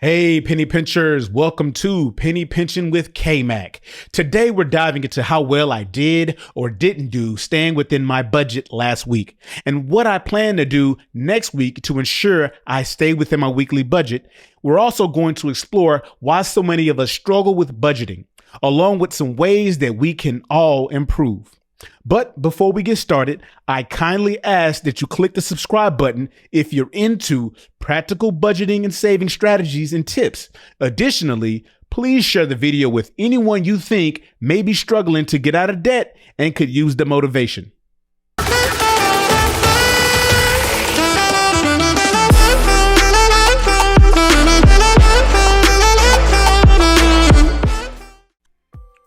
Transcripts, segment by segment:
Hey, Penny Pinchers, welcome to Penny Pinching with KMac. Today, we're diving into how well I did or didn't do staying within my budget last week and what I plan to do next week to ensure I stay within my weekly budget. We're also going to explore why so many of us struggle with budgeting, along with some ways that we can all improve. But before we get started, I kindly ask that you click the subscribe button if you're into practical budgeting and saving strategies and tips. Additionally, please share the video with anyone you think may be struggling to get out of debt and could use the motivation.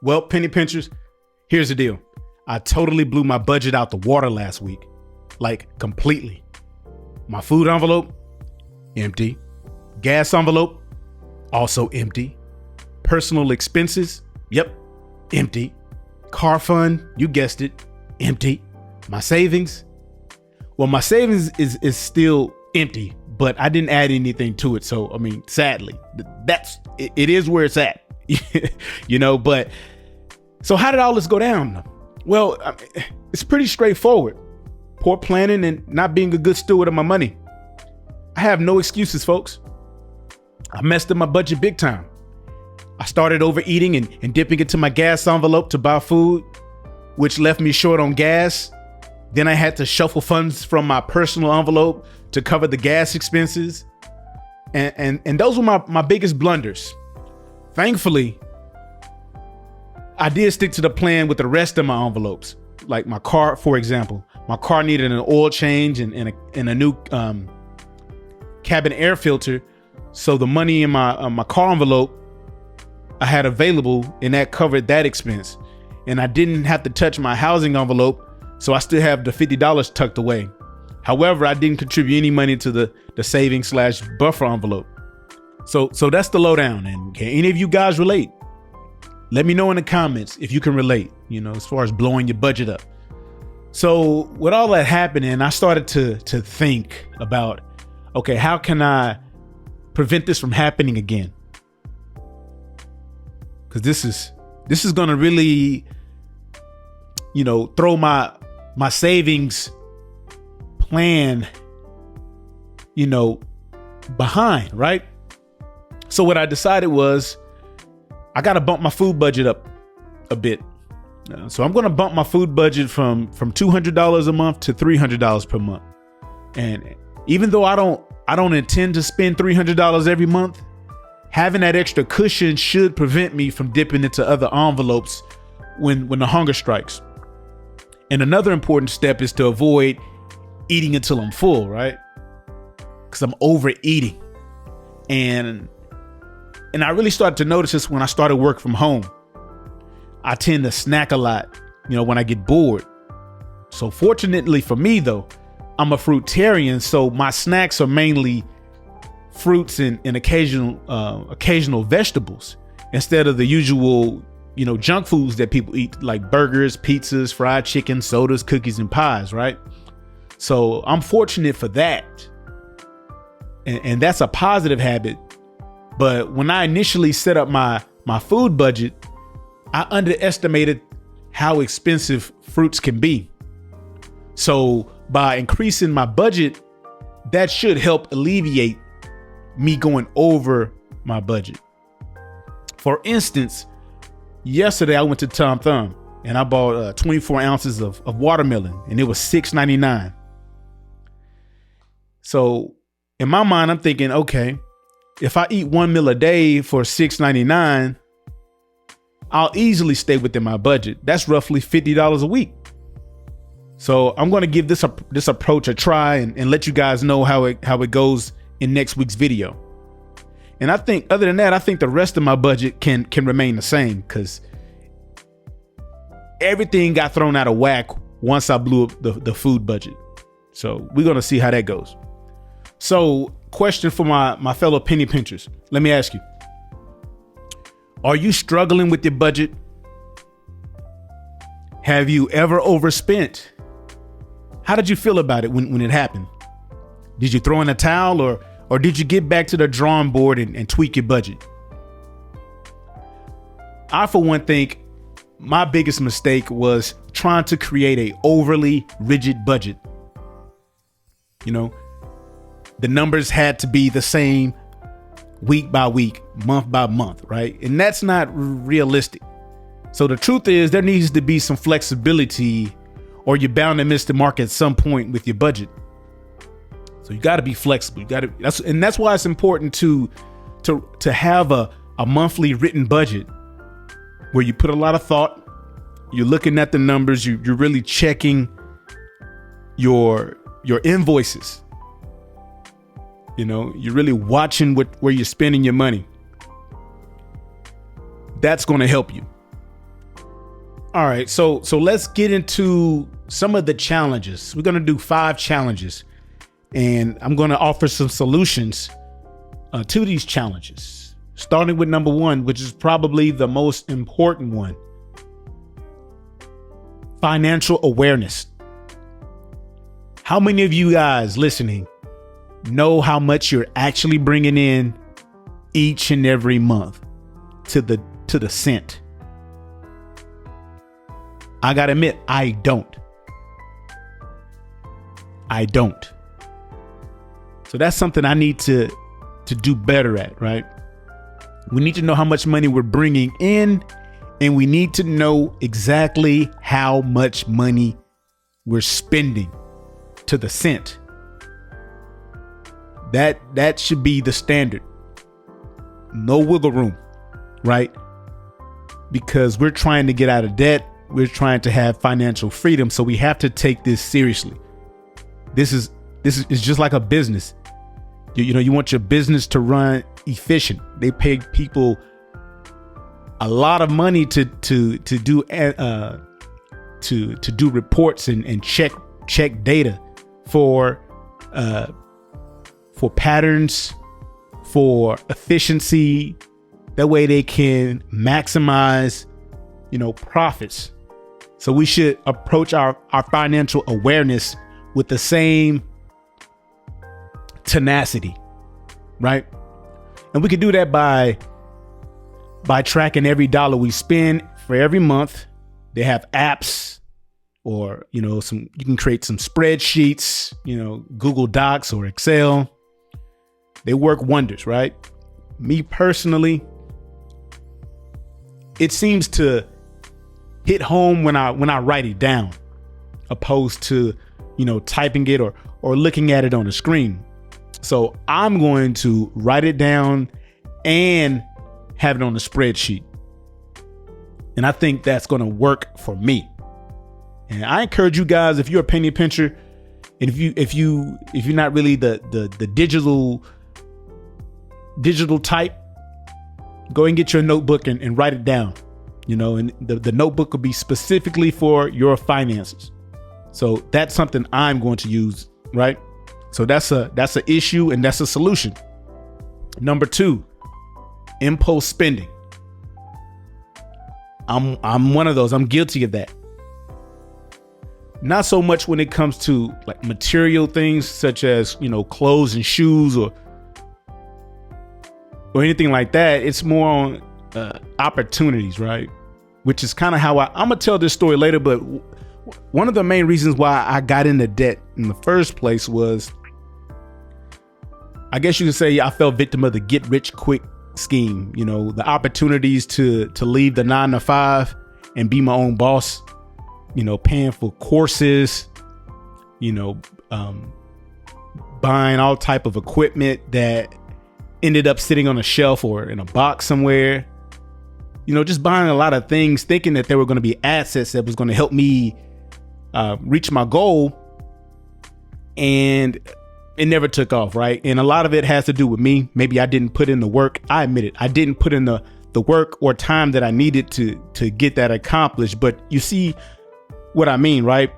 Well, Penny Pinchers, here's the deal. I totally blew my budget out the water last week, like completely. My food envelope, empty. Gas envelope, also empty. Personal expenses, yep, empty. Car fund, you guessed it, empty. My savings, well, my savings is still empty, but I didn't add anything to it. So, I mean, sadly, it is where it's at, but so how did all this go down? Well, it's pretty straightforward. Poor planning and not being a good steward of my money. I have no excuses, folks. I messed up my budget big time. I started overeating and dipping into my gas envelope to buy food, which left me short on gas. Then I had to shuffle funds from my personal envelope to cover the gas expenses. And those were my biggest blunders. Thankfully, I did stick to the plan with the rest of my envelopes. Like my car, for example, my car needed an oil change and a new cabin air filter. So the money in my car envelope I had available, and that covered that expense. And I didn't have to touch my housing envelope, so I still have the $50 tucked away. However, I didn't contribute any money to the saving/buffer envelope. So that's the lowdown. And can any of you guys relate? Let me know in the comments if you can relate, as far as blowing your budget up. So with all that happening, I started to think about, okay, how can I prevent this from happening again? Because this is going to really, throw my savings plan, behind, right? So what I decided was, I got to bump my food budget up a bit. So I'm going to bump my food budget from $200 a month to $300 per month. And even though I don't intend to spend $300 every month, having that extra cushion should prevent me from dipping into other envelopes when the hunger strikes. And another important step is to avoid eating until I'm full, right? Because I'm overeating. And I really started to notice this when I started work from home. I tend to snack a lot, when I get bored. So fortunately for me, though, I'm a fruitarian. So my snacks are mainly fruits and occasional vegetables instead of the usual, junk foods that people eat, like burgers, pizzas, fried chicken, sodas, cookies, and pies, right? So I'm fortunate for that. And that's a positive habit. But when I initially set up my food budget, I underestimated how expensive fruits can be. So by increasing my budget, that should help alleviate me going over my budget. For instance, yesterday I went to Tom Thumb and I bought 24 ounces of watermelon, and it was $6.99. So in my mind, I'm thinking, okay, if I eat one meal a day for $6.99, I'll easily stay within my budget. That's roughly $50 a week. So I'm going to give this approach a try and let you guys know how it goes in next week's video. And I think other than that, I think the rest of my budget can remain the same, because everything got thrown out of whack once I blew up the food budget. So we're going to see how that goes. So question for my fellow penny pinchers. Let me ask you, are you struggling with your budget? Have you ever overspent? How did you feel about it when it happened? Did you throw in a towel, or Or did you get back to the drawing board and tweak your budget? I, for one, think my biggest mistake was trying to create a overly rigid budget. You know, the numbers had to be the same week by week, month by month, right? And that's not realistic. So the truth is there needs to be some flexibility, or you're bound to miss the mark at some point with your budget. So you got to be flexible. That's why it's important to have a monthly written budget where you put a lot of thought. You're looking at the numbers. You're really checking your invoices. You know, you're really watching where you're spending your money. That's going to help you. All right, so let's get into some of the challenges. We're going to do 5 challenges, and I'm going to offer some solutions to these challenges, starting with number 1, which is probably the most important one. Financial awareness. How many of you guys listening know how much you're actually bringing in each and every month to the cent? I gotta admit, I don't. So that's something I need to do better at, right? We need to know how much money we're bringing in, and we need to know exactly how much money we're spending to the cent. That should be the standard. No wiggle room, right? Because we're trying to get out of debt. We're trying to have financial freedom. So we have to take this seriously. This is just like a business. You want your business to run efficient. They pay people a lot of money to do reports and check data for patterns, for efficiency. That way they can maximize, profits. So we should approach our financial awareness with the same tenacity, right? And we can do that by tracking every dollar we spend for every month. They have apps, or you can create some spreadsheets, Google Docs or Excel. They work wonders, right? Me personally, it seems to hit home when I write it down, opposed to typing it or looking at it on the screen. So I'm going to write it down and have it on the spreadsheet. And I think that's going to work for me. And I encourage you guys, if you're a penny pincher, and if you're not really the digital type, go and get your notebook and write it down. And the notebook will be specifically for your finances. So that's something I'm going to use, right? So that's an issue, and that's a solution. Number 2, impulse spending. I'm one of those. I'm guilty of that. Not so much when it comes to like material things such as, clothes and shoes or anything like that. It's more on opportunities, right? Which is kind of how I'm going to tell this story later. But one of the main reasons why I got into debt in the first place was, I guess you could say, I fell victim of the get rich quick scheme. The opportunities to leave the 9-to-5 and be my own boss, paying for courses, buying all type of equipment that ended up sitting on a shelf or in a box somewhere. Just buying a lot of things, thinking that there were going to be assets that was going to help me reach my goal. And it never took off, right? And a lot of it has to do with me. Maybe I didn't put in the work. I admit it. I didn't put in the work or time that I needed to get that accomplished. But you see what I mean, right?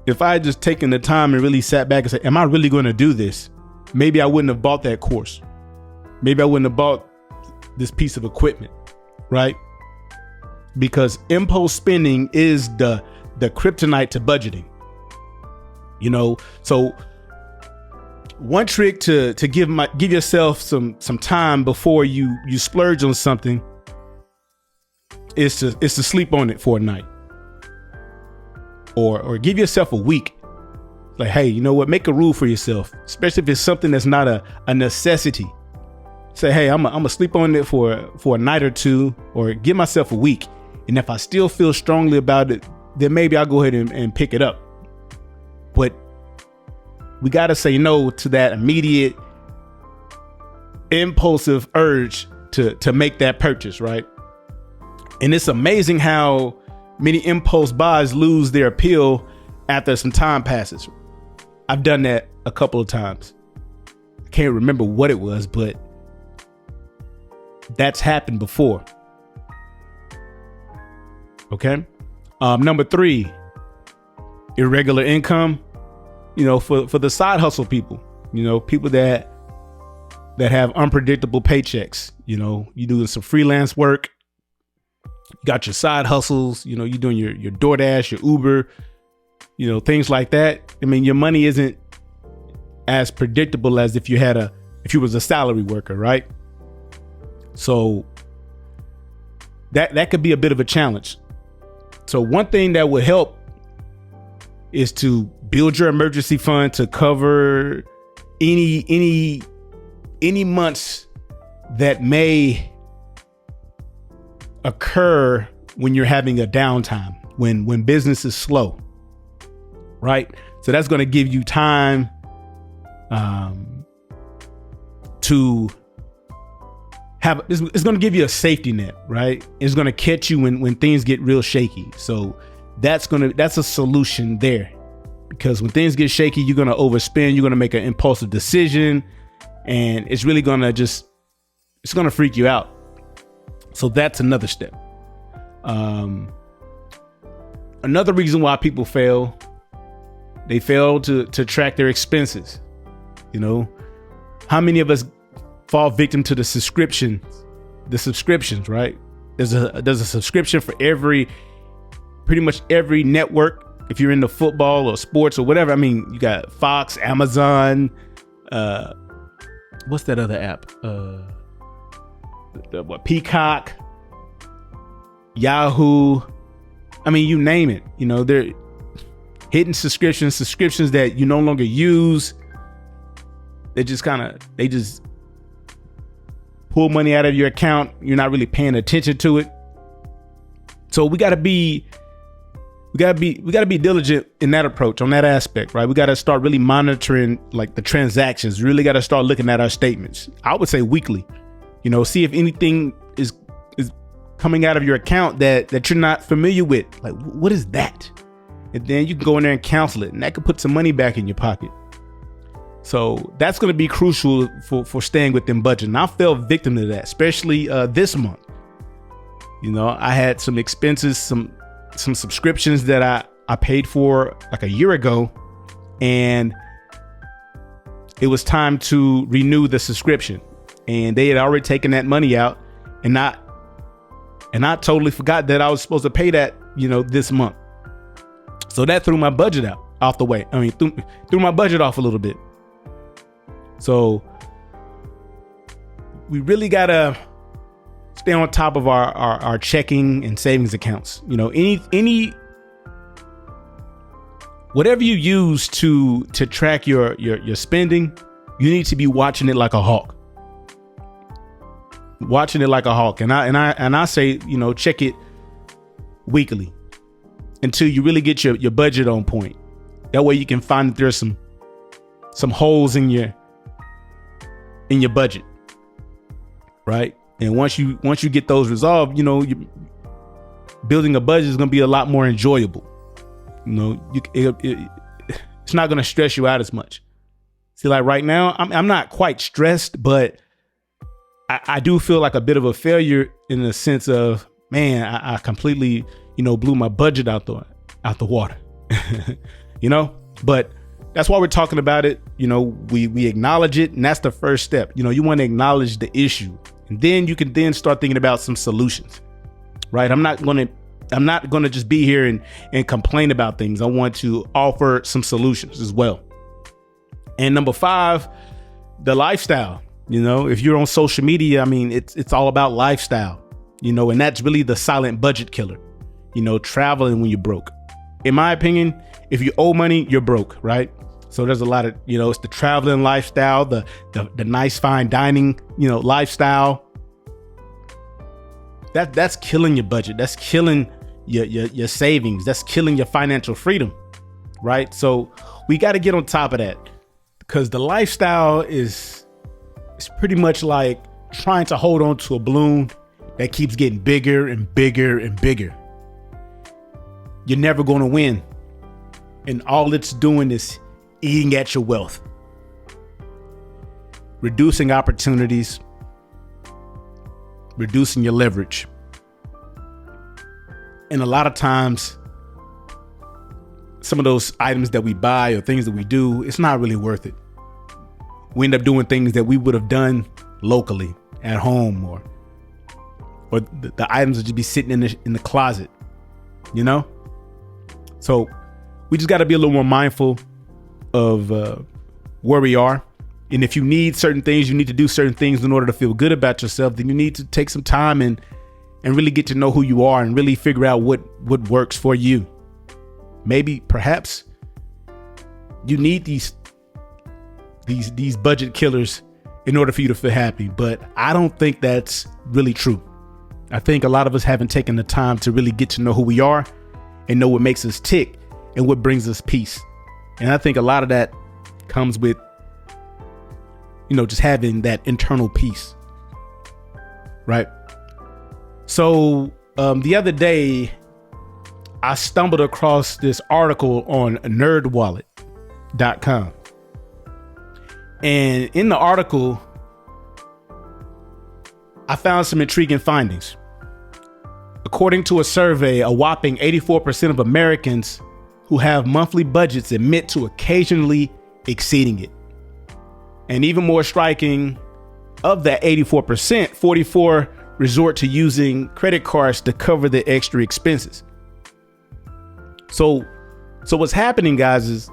If I had just taken the time and really sat back and said, am I really going to do this? Maybe I wouldn't have bought that course. Maybe I wouldn't have bought this piece of equipment, right? Because impulse spending is the kryptonite to budgeting. So one trick to give yourself some time before you splurge on something is to sleep on it for a night, or give yourself a week. Like, hey, you know what? Make a rule for yourself, especially if it's something that's not a necessity. Say, hey, I'm gonna sleep on it for a night or two, or give myself a week. And if I still feel strongly about it, then maybe I'll go ahead and pick it up. But we got to say no to that immediate impulsive urge to make that purchase, right? And it's amazing how many impulse buys lose their appeal after some time passes. I've done that a couple of times. I can't remember what it was, but that's happened before. Okay. Number 3, irregular income. You know, for the side hustle people, you know, people that have unpredictable paychecks. You know, you doing some freelance work, you got your side hustles, you know, you doing your DoorDash, your Uber, you know, things like that. I mean, your money isn't as predictable as if you was a salary worker, right? So that could be a bit of a challenge. So one thing that would help is to build your emergency fund to cover any months that may occur when you're having a downtime, when business is slow, right? So that's going to give you time to have, it's going to give you a safety net, right? It's going to catch you when things get real shaky. So that's a solution there, because when things get shaky, you're going to overspend, you're going to make an impulsive decision, and it's really going to it's going to freak you out. So that's another step. Another reason why people fail, they fail to track their expenses. You know, how many of us fall victim to the subscriptions, right? There's a subscription for pretty much every network. If you're into football or sports or whatever, I mean, you got Fox, Amazon, what's that other app? Peacock, Yahoo. I mean, you name it. You know, they're hidden subscriptions that you no longer use. They just pull money out of your account. You're not really paying attention to it. So we gotta be diligent in that approach, on that aspect, right? We got to start really monitoring like the transactions. Really got to start looking at our statements. I would say weekly, you know, see if anything is coming out of your account that you're not familiar with. Like, what is that? And then you can go in there and cancel it, and that could put some money back in your pocket. So that's going to be crucial for staying within budget. And I fell victim to that, especially this month. You know, I had some expenses, some subscriptions that I paid for like a year ago, and it was time to renew the subscription, and they had already taken that money out, and I totally forgot that I was supposed to pay that, you know, this month. So that threw my budget off the way. I mean, threw my budget off a little bit. So we really gotta stay on top of our checking and savings accounts. You know, any whatever you use to track your spending, you need to be watching it like a hawk. Watching it like a hawk. And I say, you know, check it weekly until you really get your budget on point. That way you can find that there's some holes in your budget, right? And once you get those resolved, you know, building a budget is going to be a lot more enjoyable. You know, it's not going to stress you out as much. See, like right now, I'm not quite stressed, but I do feel like a bit of a failure in the sense of, man, I completely, you know, blew my budget out the water, you know, but that's why we're talking about it. You know, we acknowledge it, and that's the first step. You know, you want to acknowledge the issue, and then you can then start thinking about some solutions, right? I'm not going to just be here and complain about things. I want to offer some solutions as well. And number 5, the lifestyle. If you're on social media, I mean, it's all about lifestyle, and that's really the silent budget killer, traveling when you're broke. In my opinion, if you owe money, you're broke, right? So there's a lot of, it's the traveling lifestyle, the nice fine dining, lifestyle. That's killing your budget. That's killing your savings. That's killing your financial freedom, right? So we got to get on top of that, because the lifestyle is pretty much like trying to hold on to a balloon that keeps getting bigger and bigger and bigger. You're never going to win. And all it's doing is eating at your wealth, reducing opportunities, reducing your leverage. And a lot of times, some of those items that we buy or things that we do, it's not really worth it. We end up doing things that we would have done locally at home, or the items would just be sitting in the closet, So we just got to be a little more mindful of where we are. And if you need certain things, you need to do certain things in order to feel good about yourself, then you need to take some time and really get to know who you are and really figure out what works for you. Maybe, perhaps, you need these budget killers in order for you to feel happy. But I don't think that's really true. I think a lot of us haven't taken the time to really get to know who we are and know what makes us tick and what brings us peace. And I think a lot of that comes with, just having that internal peace. Right. So the other day, I stumbled across this article on nerdwallet.com. And in the article, I found some intriguing findings. According to a survey, a whopping 84% of Americans who have monthly budgets admit to occasionally exceeding it. And even more striking, of that 84%, 44% resort to using credit cards to cover the extra expenses. So what's happening, guys, is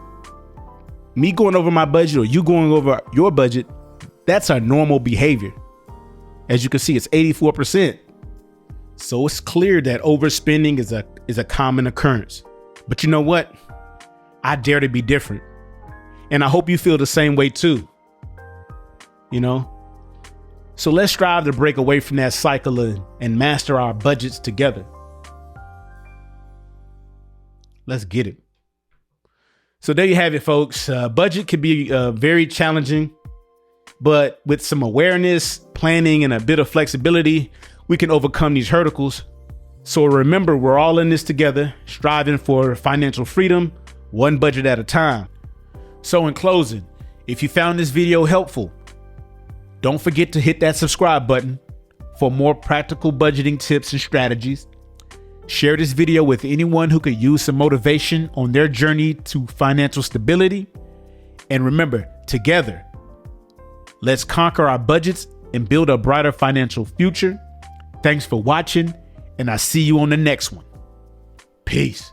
me going over my budget or you going over your budget. That's our normal behavior. As you can see, it's 84%. So it's clear that overspending is a common occurrence. But you know what? I dare to be different. And I hope you feel the same way too. So let's strive to break away from that cycle and master our budgets together. Let's get it. So there you have it, folks. Budget can be very challenging, but with some awareness, planning, and a bit of flexibility, we can overcome these hurdles. So remember, we're all in this together, striving for financial freedom, one budget at a time. So in closing, if you found this video helpful, don't forget to hit that subscribe button for more practical budgeting tips and strategies. Share this video with anyone who could use some motivation on their journey to financial stability. And remember, together, let's conquer our budgets and build a brighter financial future. Thanks for watching, and I'll see you on the next one. Peace.